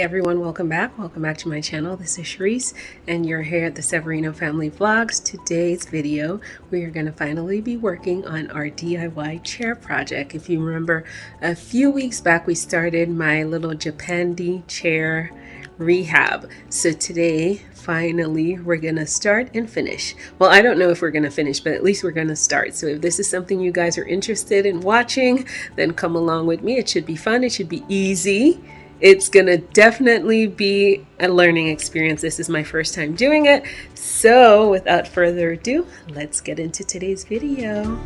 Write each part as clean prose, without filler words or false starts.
Hey everyone, welcome back. Welcome back to my channel. This is Sharice and you're here at the Severino Family Vlogs. Today's video, we are going to finally be working on our DIY chair project. If you remember, a few weeks back we started my little Japandi chair rehab. So today, finally, we're going to start and finish. Well, I don't know if we're going to finish, but at least we're going to start. So if this is something you guys are interested in watching, then come along with me. It should be fun. It should be easy. It's gonna definitely be a learning experience. This is my first time doing it. So without further ado, let's get into today's video.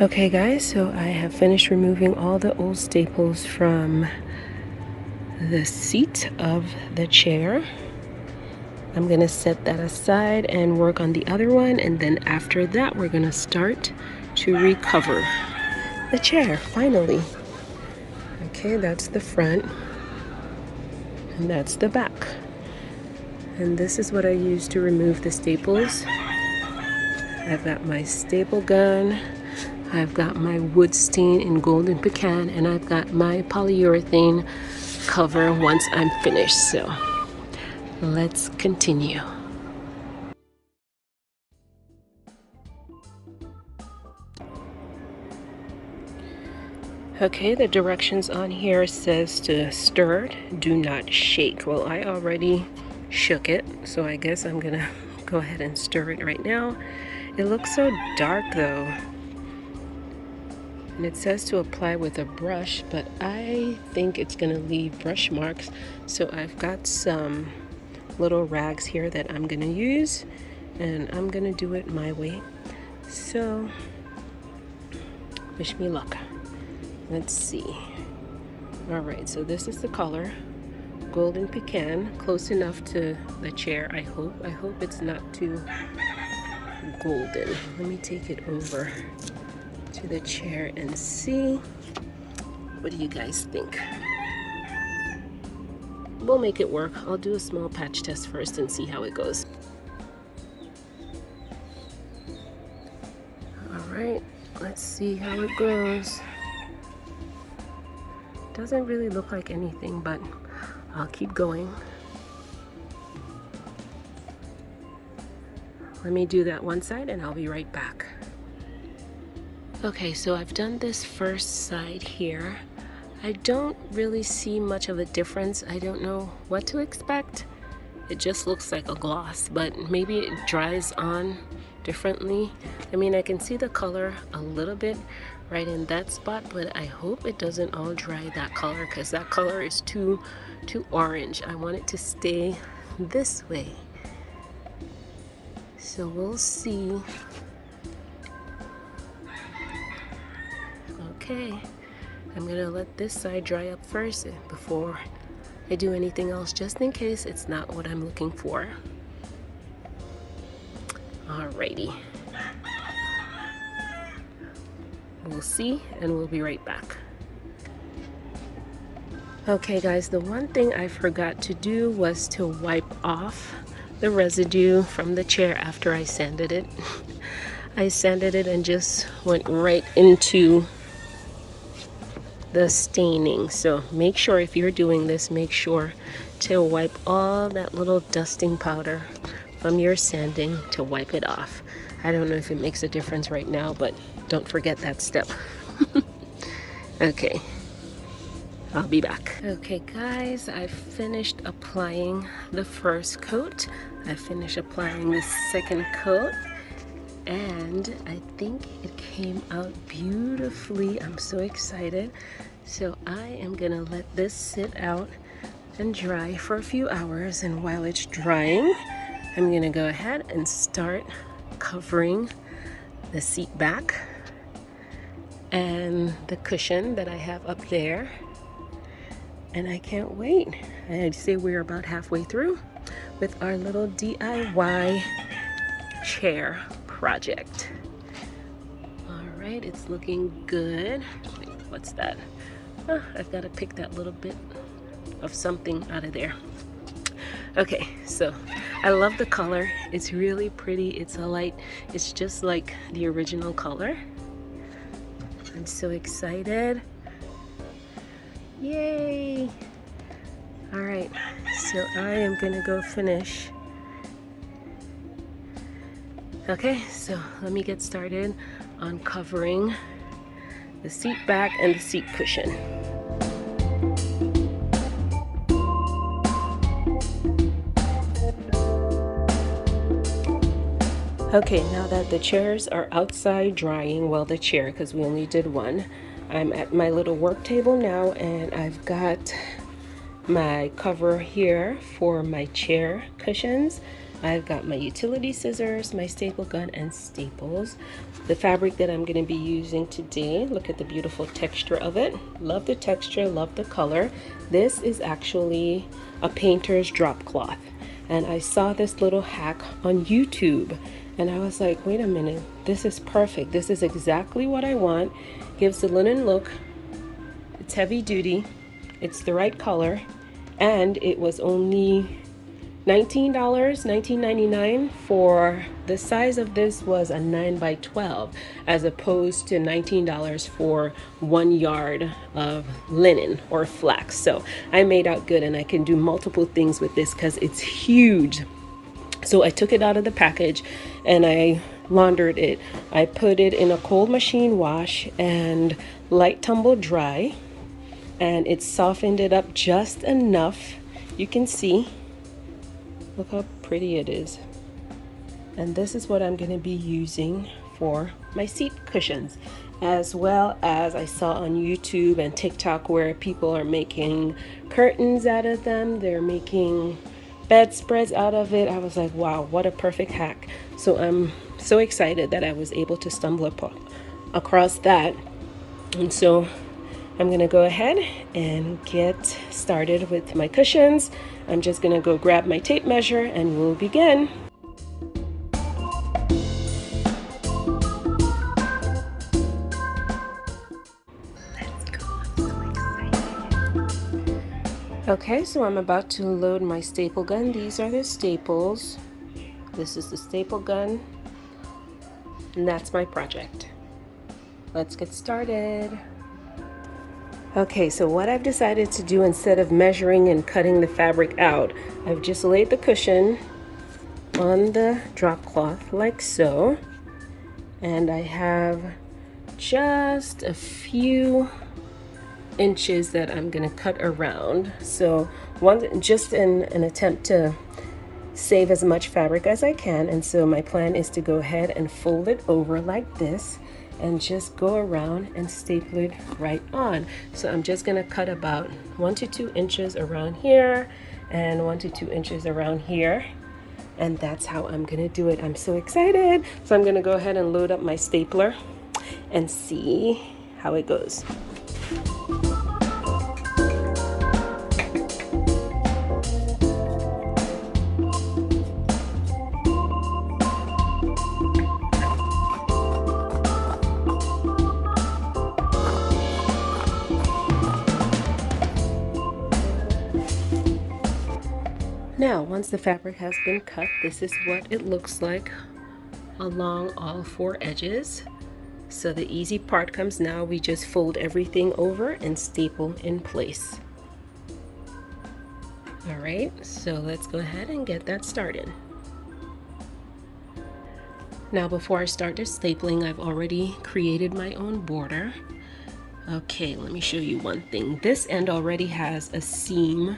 Okay guys, so I have finished removing all the old staples from the seat of the chair. I'm gonna set that aside and work on the other one, and then after that we're gonna start to recover the chair, finally. Okay, that's the front and that's the back. And this is what I use to remove the staples. I've got my staple gun, I've got my wood stain in golden pecan, and I've got my polyurethane cover once I'm finished. So let's continue. Okay, the directions on here says to stir it, do not shake. Well, I already shook it, so I guess I'm gonna go ahead and stir it right now. It looks so dark though. And it says to apply with a brush, but I think it's gonna leave brush marks. So I've got some little rags here that I'm gonna use, and I'm gonna do it my way. So wish me luck. Let's see. All right, so this is the color, golden pecan, close enough to the chair. I hope it's not too golden. Let me take it over to the chair and see. What do you guys think? We'll make it work. I'll do a small patch test first and see how it goes. All right, let's see how it goes. Doesn't really look like anything, but I'll keep going. Let me do that one side and I'll be right back. Okay, so I've done this first side here. I don't really see much of a difference. I don't know what to expect. It just looks like a gloss, but maybe it dries on differently. I mean, I can see the color a little bit right in that spot, but I hope it doesn't all dry that color, because that color is too orange. I want it to stay this way. So we'll see. Okay, I'm gonna let this side dry up first before I do anything else, just in case it's not what I'm looking for. Alrighty. We'll see, and we'll be right back. Okay guys, the one thing I forgot to do was to wipe off the residue from the chair after I sanded it. I sanded it and just went right into the staining. So make sure if you're doing this, make sure to wipe all that little dusting powder from your sanding to wipe it off. I don't know if it makes a difference right now, but don't forget that step. Okay, I'll be back. Okay guys, I finished applying the first coat. I finished applying the second coat, and I think it came out beautifully. I'm so excited. So I am gonna let this sit out and dry for a few hours, and while it's drying, I'm gonna go ahead and start covering the seat back and the cushion that I have up there. And I can't wait. I'd say we're about halfway through with our little DIY chair project. All right, it's looking good. Wait, what's that? Oh, I've got to pick that little bit of something out of there. Okay, so I love the color. It's really pretty. It's a light, it's just like the original color. I'm so excited. Yay! All right, so I am gonna go finish. Okay, so let me get started on covering the seat back and the seat cushion. Okay, now that the chairs are outside drying, well, the chair, because we only did one, I'm at my little work table now, and I've got my cover here for my chair cushions. I've got my utility scissors, my staple gun, and staples. The fabric that I'm going to be using today, look at the beautiful texture of it. Love the texture, love the color. This is actually a painter's drop cloth, and I saw this little hack on YouTube, and I was like, wait a minute, this is perfect. This is exactly what I want. Gives the linen look. It's heavy duty. It's the right color, and it was only $19, $19.99 for the size of this was a 9 by 12, as opposed to $19 for 1 yard of linen or flax. So I made out good, and I can do multiple things with this because it's huge. So I took it out of the package and I laundered it. I put it in a cold machine wash and light tumble dry, and it softened it up just enough. You can see, look how pretty it is. And this is what I'm going to be using for my seat cushions, as well as I saw on YouTube and TikTok where people are making curtains out of them. They're making bedspreads out of it. I was like, wow, what a perfect hack. So I'm so excited that I was able to stumble across that. And so I'm gonna go ahead and get started with my cushions. I'm just gonna go grab my tape measure and we'll begin. Let's go, I'm so excited. Okay, so I'm about to load my staple gun. These are the staples. This is the staple gun, and that's my project. Let's get started. Okay, so what I've decided to do, instead of measuring and cutting the fabric out, I've just laid the cushion on the drop cloth like so, and I have just a few inches that I'm gonna cut around. So just in an attempt to save as much fabric as I can, and so my plan is to go ahead and fold it over like this and just go around and staple it right on. So I'm just gonna cut about 1 to 2 inches around here and 1 to 2 inches around here, and that's how I'm gonna do it. I'm so excited. So I'm gonna go ahead and load up my stapler and see how it goes. Now, once the fabric has been cut, this is what it looks like along all four edges. So the easy part comes now. We just fold everything over and staple in place. All right, so let's go ahead and get that started. Now, before I start the stapling, I've already created my own border. Okay, let me show you one thing. This end already has a seam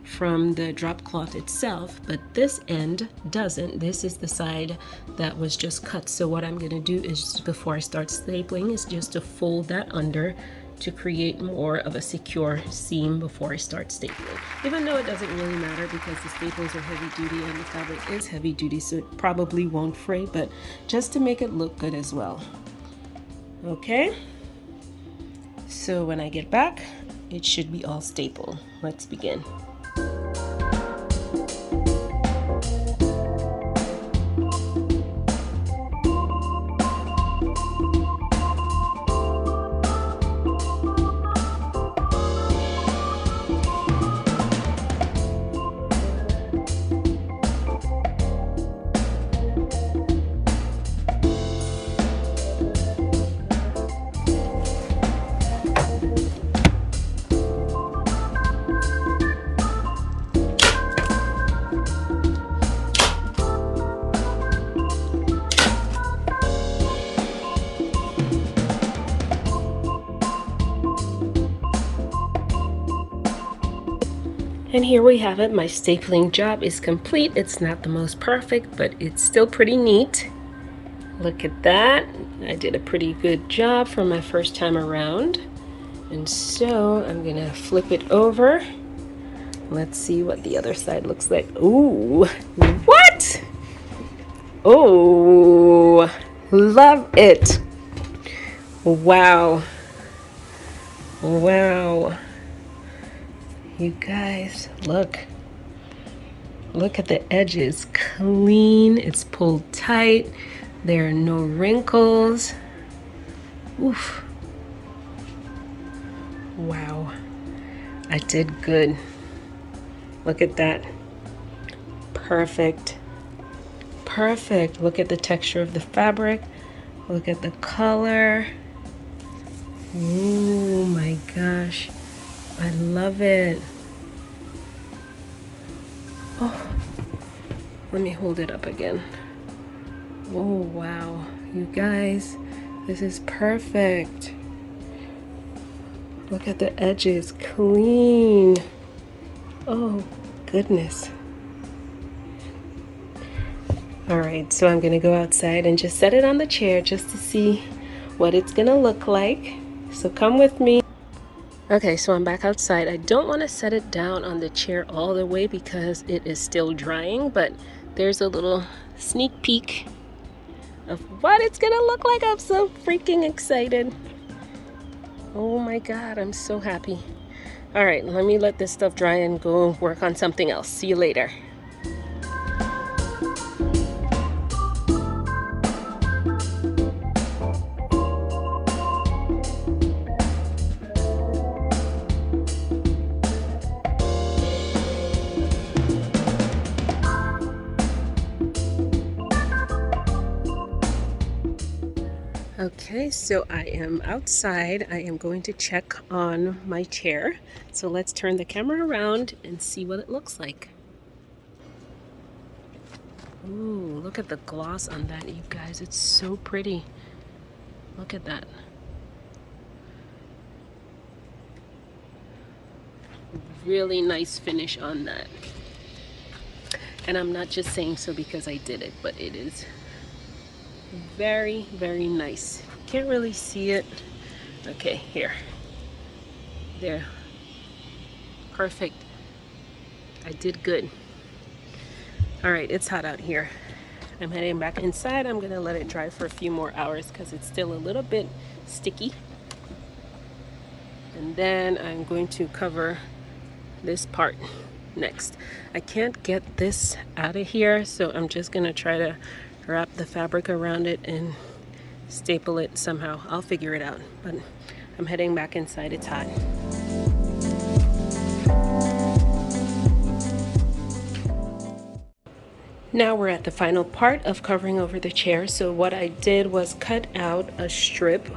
from the drop cloth itself, but this end doesn't. This is the side that was just cut. So what I'm gonna do is, before I start stapling, is just to fold that under to create more of a secure seam before I start stapling. Even though it doesn't really matter because the staples are heavy duty and the fabric is heavy duty, so it probably won't fray, but just to make it look good as well. Okay, so when I get back, it should be all stapled. Let's begin. And here we have it. My stapling job is complete. It's not the most perfect, but it's still pretty neat. Look at that. I did a pretty good job for my first time around. And so I'm gonna flip it over. Let's see what the other side looks like. Ooh, what? Oh, love it. Wow. Wow. You guys, look at the edges, clean, it's pulled tight, there are no wrinkles. Oof. Wow, I did good. Look at that. Perfect. Perfect. Look at the texture of the fabric. Look at the color. Oh my gosh. I love it. Oh, let me hold it up again. Oh, wow. You guys, this is perfect. Look at the edges, clean. Oh, goodness. All right, so I'm gonna go outside and just set it on the chair just to see what it's gonna look like. So come with me. Okay, so I'm back outside. I don't want to set it down on the chair all the way because it is still drying, but there's a little sneak peek of what it's gonna look like. I'm so freaking excited. Oh my God, I'm so happy. All right, let me let this stuff dry and go work on something else. See you later. Okay, so I am outside. I am going to check on my chair. So let's turn the camera around and see what it looks like. Ooh, look at the gloss on that, you guys. It's so pretty. Look at that. Really nice finish on that. And I'm not just saying so because I did it, but it is very, very nice. Can't really see it. Okay, here. There. Perfect. I did good. All right, it's hot out here. I'm heading back inside. I'm gonna let it dry for a few more hours because it's still a little bit sticky. And then I'm going to cover this part next. I can't get this out of here, so I'm just gonna try to wrap the fabric around it and staple it somehow. I'll figure it out, but I'm heading back inside. It's hot. Now we're at the final part of covering over the chair. So what I did was cut out a strip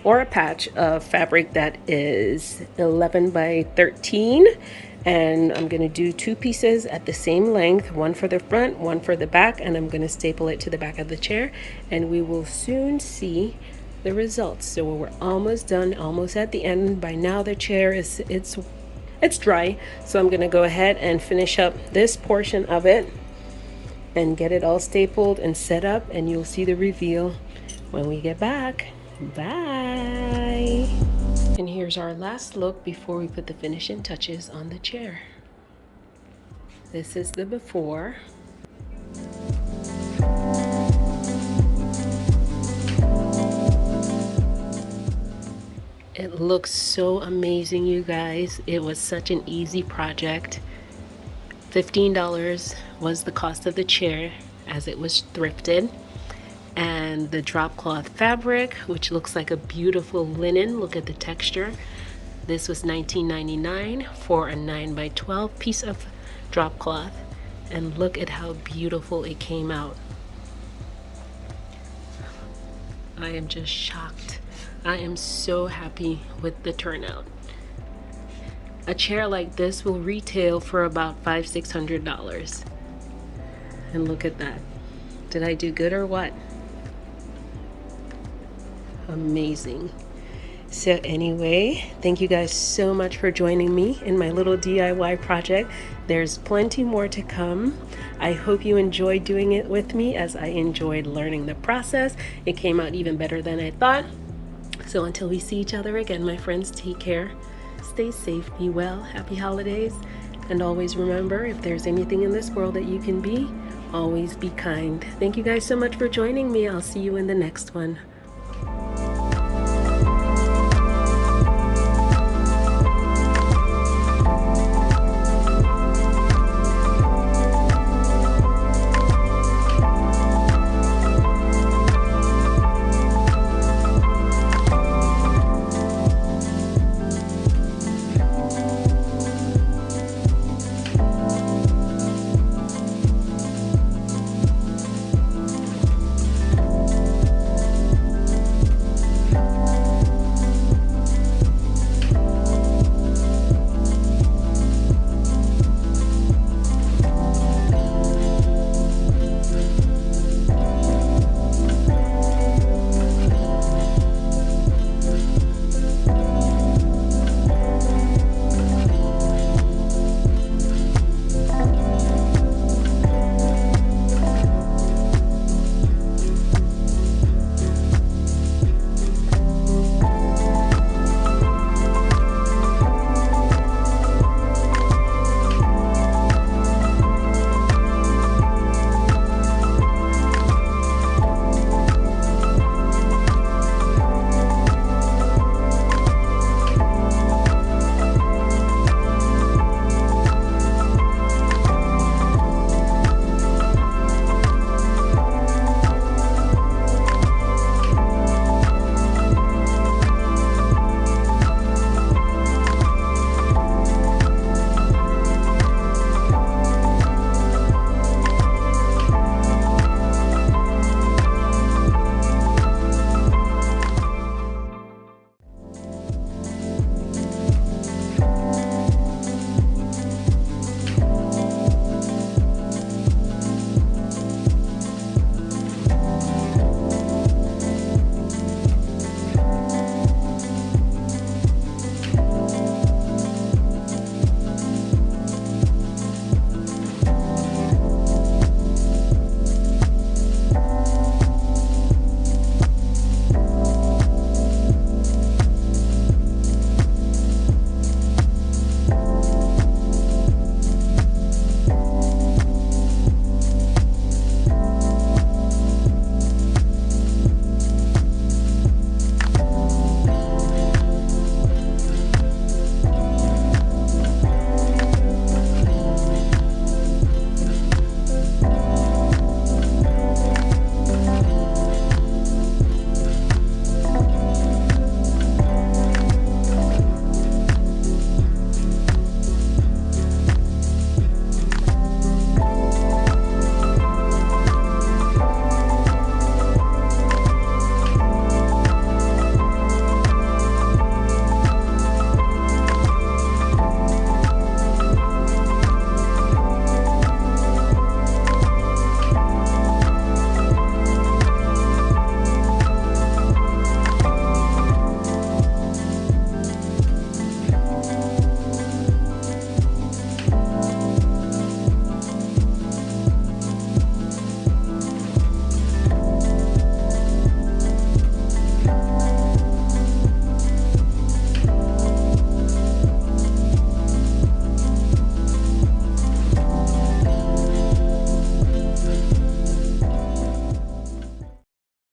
or a patch of fabric that is 11 by 13, and I'm going to do two pieces at the same length, one for the front, one for the back, and I'm going to staple it to the back of the chair, and we will soon see the results. So we're almost done, almost at the end. By now the chair is it's dry, so I'm going to go ahead and finish up this portion of it and get it all stapled and set up, and you'll see the reveal when we get back. Bye. And here's our last look before we put the finishing touches on the chair. This is the before. It looks so amazing, you guys. It was such an easy project. $15 was the cost of the chair as it was thrifted, and the drop cloth fabric, which looks like a beautiful linen. Look at the texture. This was $19.99 for a 9 by 12 piece of drop cloth, and look at how beautiful it came out. I am just shocked. I am so happy with the turnout. A chair like this will retail for about $500–600. And look at that. Did I do good or what? Amazing. So anyway, thank you guys so much for joining me in my little DIY project. There's plenty more to come. I hope you enjoyed doing it with me as I enjoyed learning the process. It came out even better than I thought. So until we see each other again, my friends, take care. Stay safe, be well, happy holidays, and always remember, if there's anything in this world that you can be, always be kind. Thank you guys so much for joining me. I'll see you in the next one.